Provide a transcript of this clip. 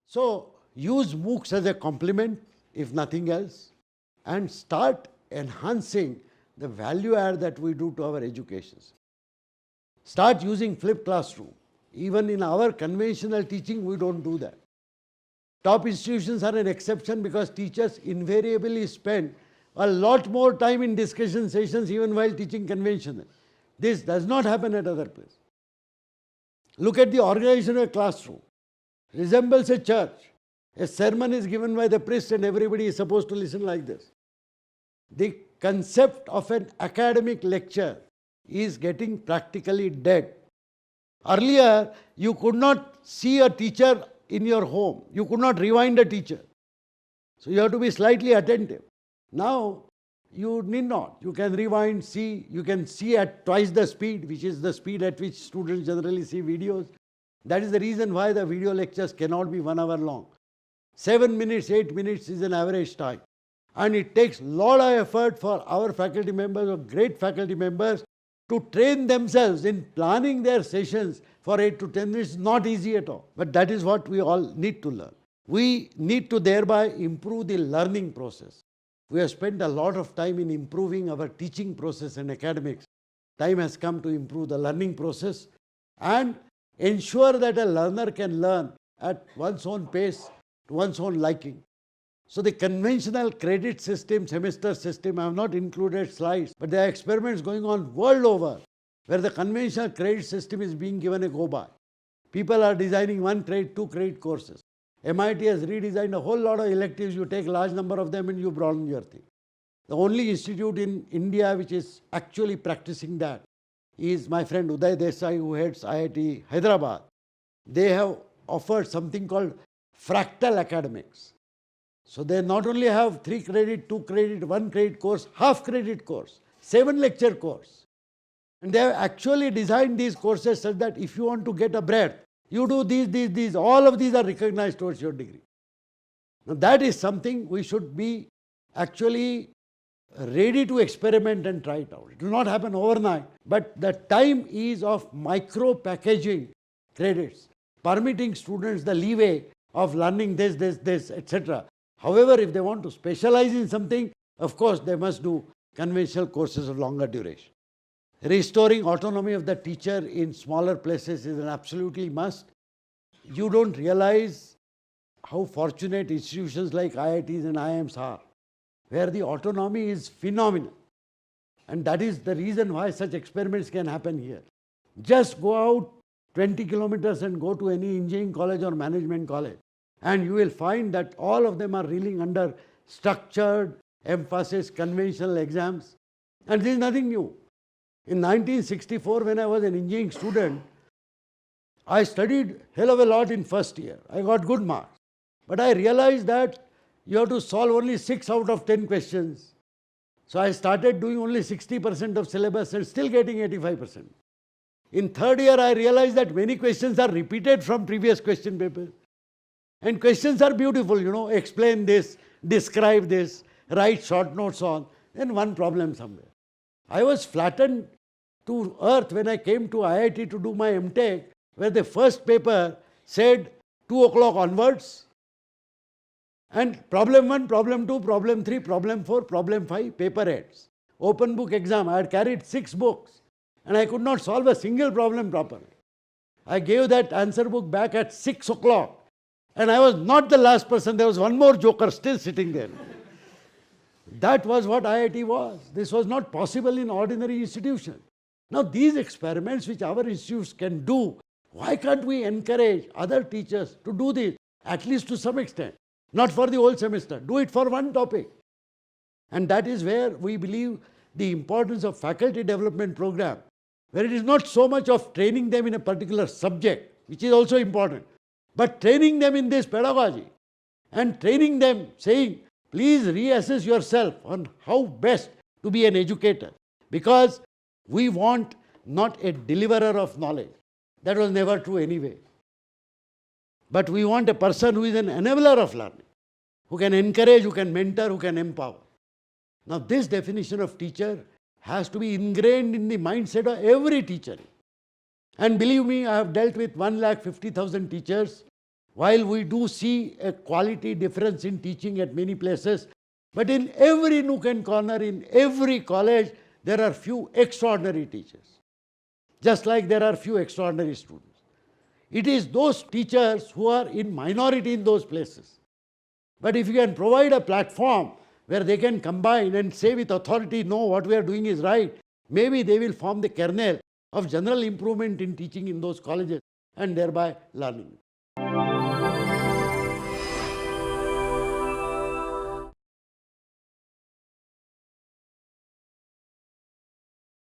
So use MOOCs as a complement, if nothing else, and start enhancing the value add that we do to our educations. Start using flipped classroom. Even in our conventional teaching, we don't do that. Top institutions are an exception because teachers invariably spend a lot more time in discussion sessions even while teaching conventional. This does not happen at other places. Look at the organization of a classroom. Resembles a church. A sermon is given by the priest and everybody is supposed to listen like this. The concept of an academic lecture is getting practically dead. Earlier, you could not see a teacher in your home. You could not rewind a teacher. So you have to be slightly attentive. Now, you need not. You can rewind, see. You can see at twice the speed, which is the speed at which students generally see videos. That is the reason why the video lectures cannot be 1 hour long. 7 minutes, 8 minutes is an average time. And it takes a lot of effort for our faculty members or great faculty members to train themselves in planning their sessions for 8 to 10 minutes. It's not easy at all. But that is what we all need to learn. We need to thereby improve the learning process. We have spent a lot of time in improving our teaching process and academics. Time has come to improve the learning process and ensure that a learner can learn at one's own pace, to one's own liking. So the conventional credit system, semester system, I have not included slides, but there are experiments going on world over where the conventional credit system is being given a go-by. People are designing 1 credit, 2 credit courses. MIT has redesigned a whole lot of electives. You take a large number of them and you broaden your thing. The only institute in India which is actually practicing that is my friend Uday Desai, who heads IIT Hyderabad. They have offered something called fractal academics. So they not only have 3 credit, 2 credit, 1 credit course, half credit course, 7 lecture course. And they have actually designed these courses such that if you want to get a breadth, you do these, all of these are recognized towards your degree. Now that is something we should be actually ready to experiment and try it out. It will not happen overnight, but the time is of micro packaging credits, permitting students the leeway of learning this, etc. However, if they want to specialize in something, of course, they must do conventional courses of longer duration. Restoring autonomy of the teacher in smaller places is an absolutely must. You don't realize how fortunate institutions like IITs and IIMs are, where the autonomy is phenomenal. And that is the reason why such experiments can happen here. Just go out 20 kilometers and go to any engineering college or management college, and you will find that all of them are reeling under structured emphasis, conventional exams. And this is nothing new. In 1964, when I was an engineering student, I studied hell of a lot in first year. I got good marks. But I realized that you have to solve only 6 out of 10 questions. So I started doing only 60% of syllabus and still getting 85%. In third year, I realized that many questions are repeated from previous question papers. And questions are beautiful, explain this, describe this, write short notes on, and one problem somewhere. I was flattened to earth when I came to IIT to do my MTech, where the first paper said 2 o'clock onwards, and problem 1, problem 2, problem 3, problem 4, problem 5, paper heads. Open book exam, I had carried 6 books, and I could not solve a single problem properly. I gave that answer book back at 6 o'clock, and I was not the last person. There was one more joker still sitting there. That was what IIT was. This was not possible in ordinary institutions. Now these experiments which our institutes can do, why can't we encourage other teachers to do this, at least to some extent? Not for the whole semester, do it for one topic. And that is where we believe the importance of faculty development program, where it is not so much of training them in a particular subject, which is also important, but training them in this pedagogy and training them saying, please reassess yourself on how best to be an educator, because we want not a deliverer of knowledge. That was never true anyway. But we want a person who is an enabler of learning, who can encourage, who can mentor, who can empower. Now this definition of teacher has to be ingrained in the mindset of every teacher. And believe me, I have dealt with 1,50,000 teachers While we do see a quality difference in teaching at many places, but in every nook and corner, in every college, there are few extraordinary teachers, just like there are few extraordinary students. It is those teachers who are in minority in those places. But if you can provide a platform where they can combine and say with authority, no, what we are doing is right, maybe they will form the kernel of general improvement in teaching in those colleges and thereby learning.